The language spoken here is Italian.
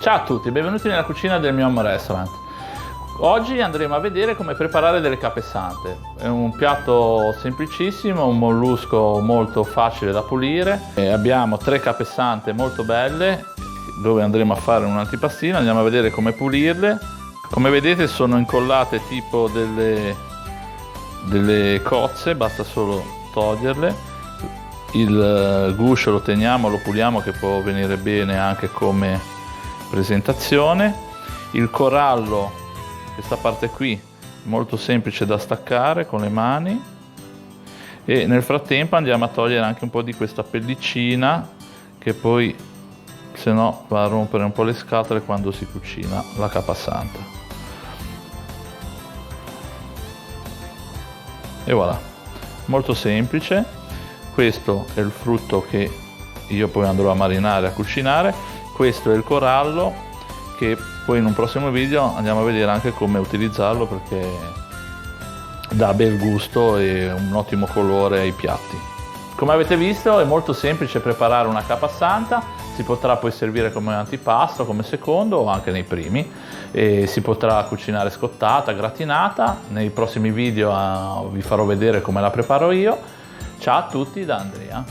Ciao a tutti, benvenuti nella cucina del mio home restaurant. Oggi andremo a vedere come preparare delle capesante. È un piatto semplicissimo, un mollusco molto facile da pulire. Abbiamo 3 capesante molto belle dove andremo a fare un antipastino. Andiamo a vedere come pulirle. Come vedete sono incollate tipo delle cozze, basta solo toglierle. Il guscio lo teniamo, lo puliamo, che può venire bene anche come presentazione. Il corallo, questa parte qui, molto semplice da staccare con le mani, e nel frattempo andiamo a togliere anche un po' di questa pellicina che poi se no va a rompere un po' le scatole quando si cucina la capasanta. E voilà, molto semplice. Questo è il frutto che io poi andrò a marinare, a cucinare. Questo è il corallo, che poi in un prossimo video andiamo a vedere anche come utilizzarlo, perché dà bel gusto e un ottimo colore ai piatti. Come avete visto è molto semplice preparare una capasanta, si potrà poi servire come antipasto, come secondo o anche nei primi, e si potrà cucinare scottata, gratinata. Nei prossimi video vi farò vedere come la preparo io. Ciao a tutti da Andrea.